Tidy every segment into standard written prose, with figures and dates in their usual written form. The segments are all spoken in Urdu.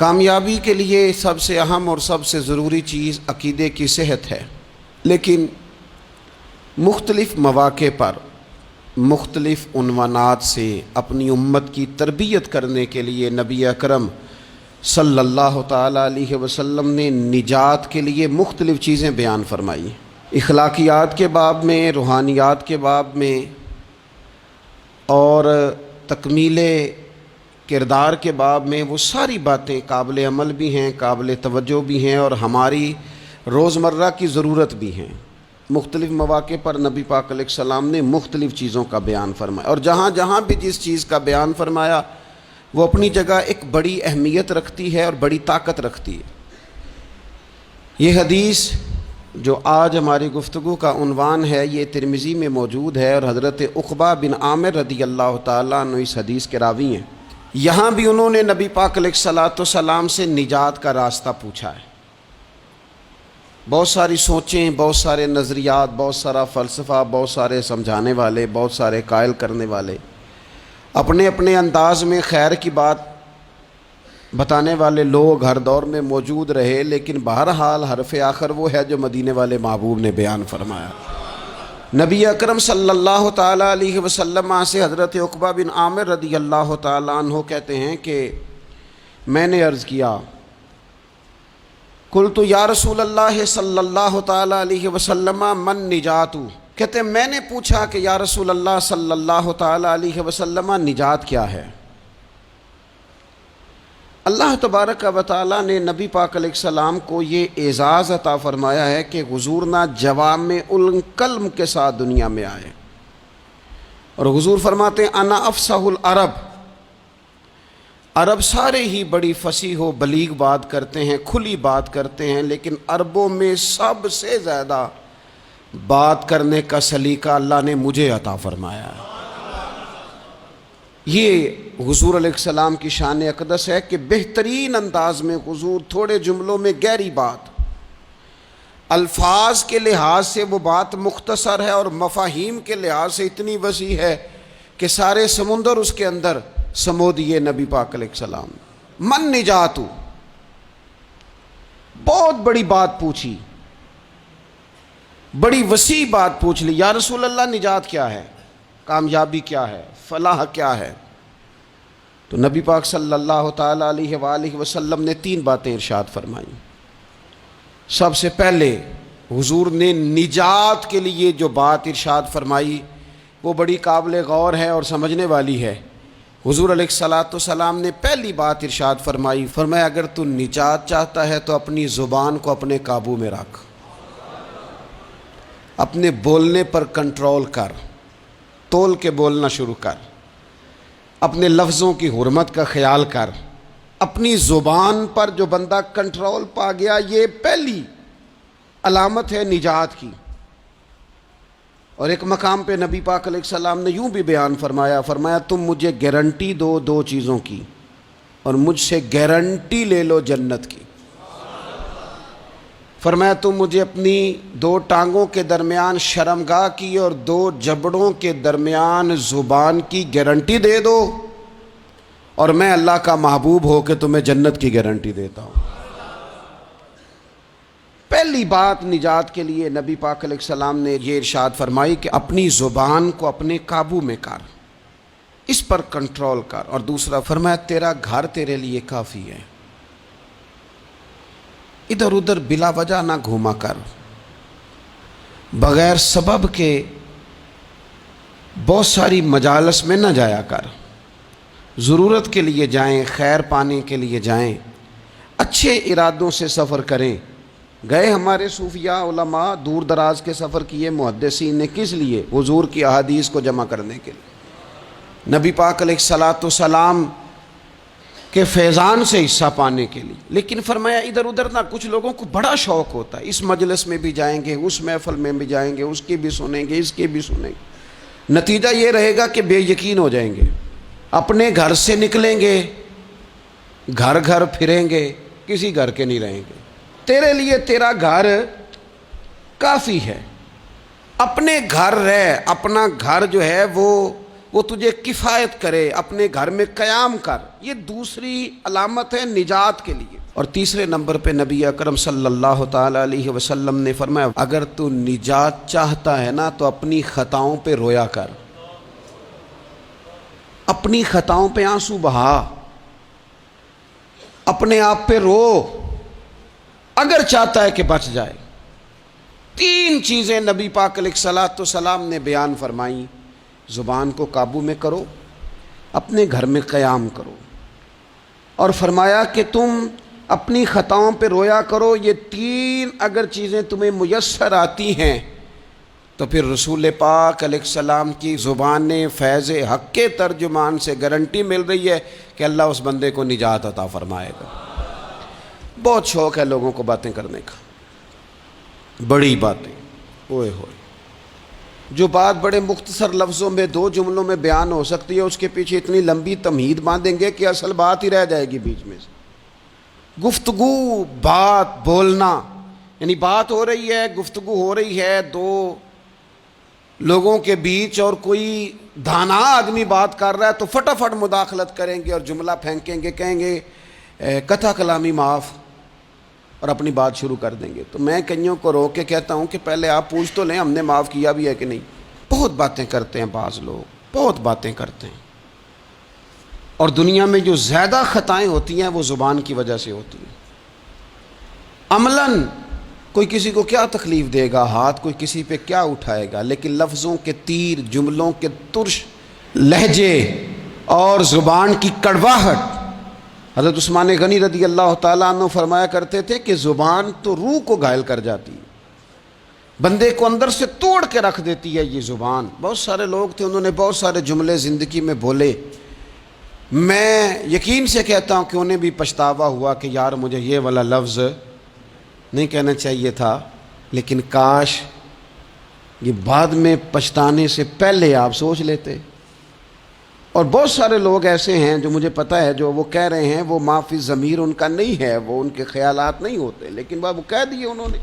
کامیابی کے لیے سب سے اہم اور سب سے ضروری چیز عقیدے کی صحت ہے، لیکن مختلف مواقع پر مختلف عنوانات سے اپنی امت کی تربیت کرنے کے لیے نبی اکرم صلی اللہ تعالیٰ علیہ وسلم نے نجات کے لیے مختلف چیزیں بیان فرمائی۔ اخلاقیات کے باب میں، روحانیات کے باب میں اور تکمیل کردار کے باب میں وہ ساری باتیں قابل عمل بھی ہیں، قابل توجہ بھی ہیں اور ہماری روزمرہ کی ضرورت بھی ہیں۔ مختلف مواقع پر نبی پاک علیہ السلام نے مختلف چیزوں کا بیان فرمایا، اور جہاں جہاں بھی جس چیز کا بیان فرمایا وہ اپنی جگہ ایک بڑی اہمیت رکھتی ہے اور بڑی طاقت رکھتی ہے۔ یہ حدیث جو آج ہماری گفتگو کا عنوان ہے یہ ترمذی میں موجود ہے، اور حضرت عقبہ بن عامر رضی اللہ تعالیٰ عنہ اس حدیث کے راوی ہیں۔ یہاں بھی انہوں نے نبی پاک علیہ السلام سے نجات کا راستہ پوچھا ہے۔ بہت ساری سوچیں، بہت سارے نظریات، بہت سارا فلسفہ، بہت سارے سمجھانے والے، بہت سارے قائل کرنے والے، اپنے اپنے انداز میں خیر کی بات بتانے والے لوگ ہر دور میں موجود رہے، لیکن بہرحال حرف آخر وہ ہے جو مدینے والے محبوب نے بیان فرمایا۔ نبی اکرم صلی اللہ تعالیٰ علیہ وسلم سے حضرت عقبہ بن عامر رضی اللہ تعالیٰ عنہ کہتے ہیں کہ میں نے عرض کیا، قلت یا رسول اللہ صلی اللہ تعالیٰ علیہ وسلم من نجات، کہتے ہیں میں نے پوچھا کہ یا رسول اللہ صلی اللہ تعالیٰ علیہ وسلم نجات کیا ہے؟ اللہ تبارک و تعالیٰ نے نبی پاک علیہ السلام کو یہ اعزاز عطا فرمایا ہے کہ حضور نہ جوامع الکلم کے ساتھ دنیا میں آئے، اور حضور فرماتے ہیں انا افصح العرب، عرب سارے ہی بڑی فصیح و بلیغ بات کرتے ہیں، کھلی بات کرتے ہیں، لیکن عربوں میں سب سے زیادہ بات کرنے کا سلیقہ اللہ نے مجھے عطا فرمایا ہے۔ یہ حضور علیہ السلام کی شان اقدس ہے کہ بہترین انداز میں حضور تھوڑے جملوں میں گہری بات، الفاظ کے لحاظ سے وہ بات مختصر ہے اور مفاہیم کے لحاظ سے اتنی وسیع ہے کہ سارے سمندر اس کے اندر سمو دیے نبی پاک علیہ السلام۔ من نجاتو، بہت بڑی بات پوچھی، بڑی وسیع بات پوچھ لی، یا رسول اللہ نجات کیا ہے، کامیابی کیا ہے، فلاح کیا ہے؟ تو نبی پاک صلی اللہ تعالیٰ علیہ وآلہ وسلم نے 3 باتیں ارشاد فرمائیں۔ سب سے پہلے حضور نے نجات کے لیے جو بات ارشاد فرمائی وہ بڑی قابل غور ہے اور سمجھنے والی ہے۔ حضور علیہ السلام نے پہلی بات ارشاد فرمائی، فرمایا اگر تو نجات چاہتا ہے تو اپنی زبان کو اپنے قابو میں رکھ، اپنے بولنے پر کنٹرول کر، تول کے بولنا شروع کر، اپنے لفظوں کی حرمت کا خیال کر۔ اپنی زبان پر جو بندہ کنٹرول پا گیا یہ پہلی علامت ہے نجات کی۔ اور ایک مقام پہ نبی پاک علیہ السلام نے یوں بھی بیان فرمایا، فرمایا تم مجھے گارنٹی دو 2 چیزوں کی، اور مجھ سے گارنٹی لے لو جنت کی۔ فرمایا تم مجھے اپنی 2 ٹانگوں کے درمیان شرمگاہ کی اور 2 جبڑوں کے درمیان زبان کی گارنٹی دے دو، اور میں اللہ کا محبوب ہو کے تمہیں جنت کی گارنٹی دیتا ہوں۔ پہلی بات نجات کے لیے نبی پاک علیہ السلام نے یہ ارشاد فرمائی کہ اپنی زبان کو اپنے قابو میں کر، اس پر کنٹرول کر۔ اور دوسرا فرمایا تیرا گھر تیرے لیے کافی ہے، ادھر ادھر بلا وجہ نہ گھوما کر، بغیر سبب کے بہت ساری مجالس میں نہ جایا کر، ضرورت کے لیے جائیں، خیر پانے کے لیے جائیں، اچھے ارادوں سے سفر کریں۔ گئے ہمارے صوفیاء علماء دور دراز کے سفر کیے محدثین نے، کس لیے؟ حضور کی احادیث کو جمع کرنے کے لیے، نبی پاک علیہ السلام کے فیضان سے حصہ پانے کے لیے۔ لیکن فرمایا ادھر ادھر نہ، کچھ لوگوں کو بڑا شوق ہوتا ہے، اس مجلس میں بھی جائیں گے، اس محفل میں بھی جائیں گے، اس کی بھی سنیں گے، اس کی بھی سنیں گے، نتیجہ یہ رہے گا کہ بے یقین ہو جائیں گے، اپنے گھر سے نکلیں گے، گھر گھر پھریں گے، کسی گھر کے نہیں رہیں گے۔ تیرے لیے تیرا گھر کافی ہے، اپنے گھر رہ، اپنا گھر جو ہے وہ وہ تجھے کفایت کرے، اپنے گھر میں قیام کر، یہ دوسری علامت ہے نجات کے لیے۔ اور تیسرے نمبر پہ نبی اکرم صلی اللہ تعالی علیہ وسلم نے فرمایا اگر تو نجات چاہتا ہے نا تو اپنی خطاؤں پہ رویا کر، اپنی خطاؤں پہ آنسو بہا، اپنے آپ پہ رو، اگر چاہتا ہے کہ بچ جائے۔ تین چیزیں نبی پاک علیہ الصلوۃ والسلام نے بیان فرمائیں، زبان کو قابو میں کرو، اپنے گھر میں قیام کرو، اور فرمایا کہ تم اپنی خطاؤں پہ رویا کرو۔ یہ تین اگر چیزیں تمہیں میسر آتی ہیں تو پھر رسول پاک علیہ السلام کی زبان فیض حق کے ترجمان سے گارنٹی مل رہی ہے کہ اللہ اس بندے کو نجات عطا فرمائے گا۔ بہت شوق ہے لوگوں کو باتیں کرنے کا، بڑی باتیں، اوئے ہوئے، جو بات بڑے مختصر لفظوں میں 2 جملوں میں بیان ہو سکتی ہے اس کے پیچھے اتنی لمبی تمہید باندھیں گے کہ اصل بات ہی رہ جائے گی بیچ میں سے۔ گفتگو، بات، بولنا، یعنی بات ہو رہی ہے، گفتگو ہو رہی ہے 2 لوگوں کے بیچ، اور کوئی دانا آدمی بات کر رہا ہے تو فٹافٹ مداخلت کریں گے اور جملہ پھینکیں گے، کہیں گے قطع کلامی معاف، اور اپنی بات شروع کر دیں گے۔ تو میں کئیوں کو روک کے کہتا ہوں کہ پہلے آپ پوچھ تو لیں ہم نے معاف کیا بھی ہے کہ نہیں۔ بہت باتیں کرتے ہیں بعض لوگ، بہت باتیں کرتے ہیں، اور دنیا میں جو زیادہ خطائیں ہوتی ہیں وہ زبان کی وجہ سے ہوتی ہیں۔ عملاً کوئی کسی کو کیا تکلیف دے گا، ہاتھ کوئی کسی پہ کیا اٹھائے گا، لیکن لفظوں کے تیر، جملوں کے ترش لہجے اور زبان کی کڑواہٹ، حضرت عثمان غنی رضی اللہ تعالیٰ عنہ فرمایا کرتے تھے کہ زبان تو روح کو گھائل کر جاتی ہے، بندے کو اندر سے توڑ کے رکھ دیتی ہے یہ زبان۔ بہت سارے لوگ تھے، انہوں نے بہت سارے جملے زندگی میں بولے، میں یقین سے کہتا ہوں کہ انہیں بھی پچھتاوا ہوا کہ یار مجھے یہ والا لفظ نہیں کہنا چاہیے تھا، لیکن کاش یہ بعد میں پچھتانے سے پہلے آپ سوچ لیتے۔ اور بہت سارے لوگ ایسے ہیں جو مجھے پتہ ہے جو وہ کہہ رہے ہیں وہ معافی ضمیر ان کا نہیں ہے، وہ ان کے خیالات نہیں ہوتے، لیکن وہ کہہ دیے انہوں نے،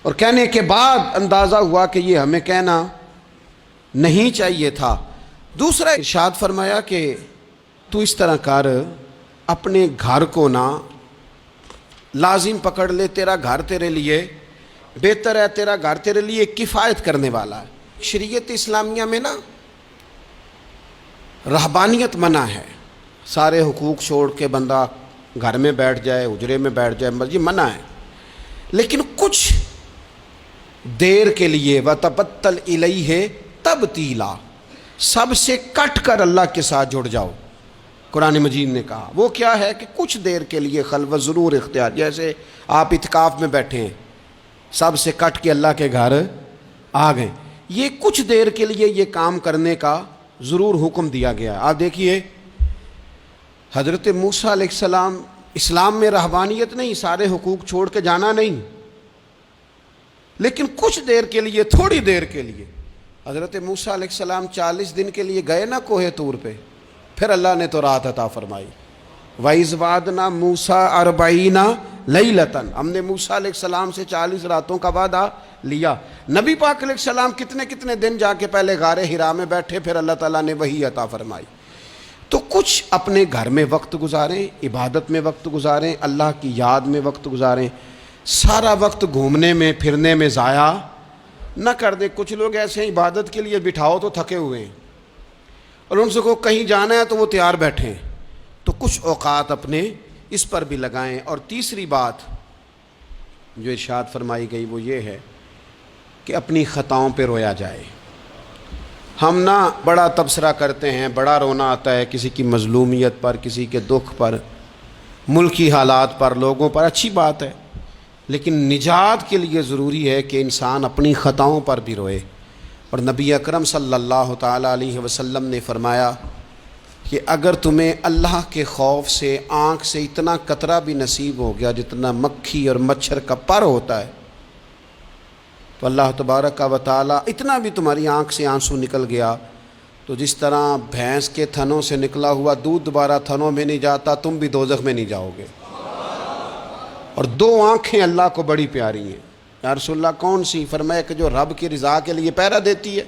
اور کہنے کے بعد اندازہ ہوا کہ یہ ہمیں کہنا نہیں چاہیے تھا۔ دوسرا ارشاد فرمایا کہ تو اس طرح کر، اپنے گھر کو نہ لازم پکڑ لے، تیرا گھر تیرے لیے بہتر ہے، تیرا گھر تیرے لیے کفایت کرنے والا ہے۔ شریعت اسلامیہ میں نا رہبانیت منع ہے، سارے حقوق چھوڑ کے بندہ گھر میں بیٹھ جائے، حجرے میں بیٹھ جائے، یہ منع ہے، لیکن کچھ دیر کے لیے وَتَبَتَّلْ إِلَيْهِ تَبْتِيلًا، سب سے کٹ کر اللہ کے ساتھ جڑ جاؤ۔ قرآن مجید نے کہا وہ کیا ہے کہ کچھ دیر کے لیے خلوت ضرور اختیار، جیسے آپ اعتکاف میں بیٹھے ہیں، سب سے کٹ کے اللہ کے گھر آ گئے، یہ کچھ دیر کے لیے یہ کام کرنے کا ضرور حکم دیا گیا ہے۔ آپ دیکھیے حضرت موسیٰ علیہ السلام، اسلام میں رہبانیت نہیں، سارے حقوق چھوڑ کے جانا نہیں، لیکن کچھ دیر کے لیے، تھوڑی دیر کے لیے حضرت موسیٰ علیہ السلام 40 دن کے لیے گئے نا کوہ طور پہ، پھر اللہ نے تو رات عطا فرمائی۔ وَإِذْ وَعَدْنَا مُوسَىٰ 40 لَيْلَةً، ہم نے موسیٰ علیہ السلام سے 40 راتوں کا وعدہ لیا۔ نبی پاک علیہ السلام کتنے دن جا کے پہلے غار حرا میں بیٹھے، پھر اللہ تعالیٰ نے وحی عطا فرمائی۔ تو کچھ اپنے گھر میں وقت گزاریں، عبادت میں وقت گزاریں، اللہ کی یاد میں وقت گزاریں، سارا وقت گھومنے میں پھرنے میں ضائع نہ کر دیں۔ کچھ لوگ ایسے ہیں عبادت کے لیے بٹھاؤ تو تھکے ہوئے ہیں، اور ان سے کو کہیں جانا ہے تو وہ تیار بیٹھے ہیں، تو کچھ اوقات اپنے اس پر بھی لگائیں۔ اور تیسری بات جو ارشاد فرمائی گئی وہ یہ ہے کہ اپنی خطاؤں پہ رویا جائے۔ ہم نہ بڑا تبصرہ کرتے ہیں، بڑا رونا آتا ہے کسی کی مظلومیت پر، کسی کے دکھ پر، ملکی حالات پر، لوگوں پر، اچھی بات ہے، لیکن نجات کے لیے ضروری ہے کہ انسان اپنی خطاؤں پر بھی روئے۔ اور نبی اکرم صلی اللہ تعالیٰ علیہ وسلم نے فرمایا کہ اگر تمہیں اللہ کے خوف سے آنکھ سے اتنا قطرہ بھی نصیب ہو گیا جتنا مکھی اور مچھر کا پر ہوتا ہے، تو اللہ تبارک و تعالیٰ اتنا بھی تمہاری آنکھ سے آنسو نکل گیا تو جس طرح بھینس کے تھنوں سے نکلا ہوا دودھ دوبارہ تھنوں میں نہیں جاتا، تم بھی دوزخ میں نہیں جاؤ گے۔ اور 2 آنکھیں اللہ کو بڑی پیاری ہیں۔ یا رسول اللہ کون سی؟ فرمایا کہ جو رب کی رضا کے لیے پہرا دیتی ہے۔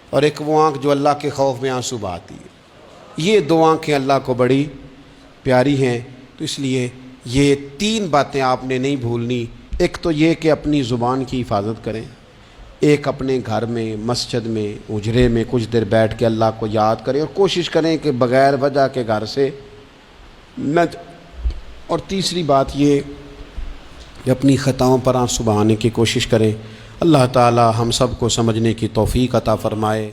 اور ایک وہ آنکھ جو اللہ کے خوف میں آنسو بہاتی ہے. یہ دو آنکھیں اللہ کو بڑی پیاری ہیں. تو اس لیے یہ 3 باتیں آپ نے نہیں بھولنی. ایک تو یہ کہ اپنی زبان کی حفاظت کریں. ایک اپنے گھر میں، مسجد میں، اجرے میں کچھ دیر بیٹھ کے اللہ کو یاد کریں اور کوشش کریں کہ بغیر وجہ کے گھر سے نہ. اور تیسری بات یہ کہ اپنی خطاؤں پر آنسو بہانے کی کوشش کریں. اللہ تعالی ہم سب کو سمجھنے کی توفیق عطا فرمائے.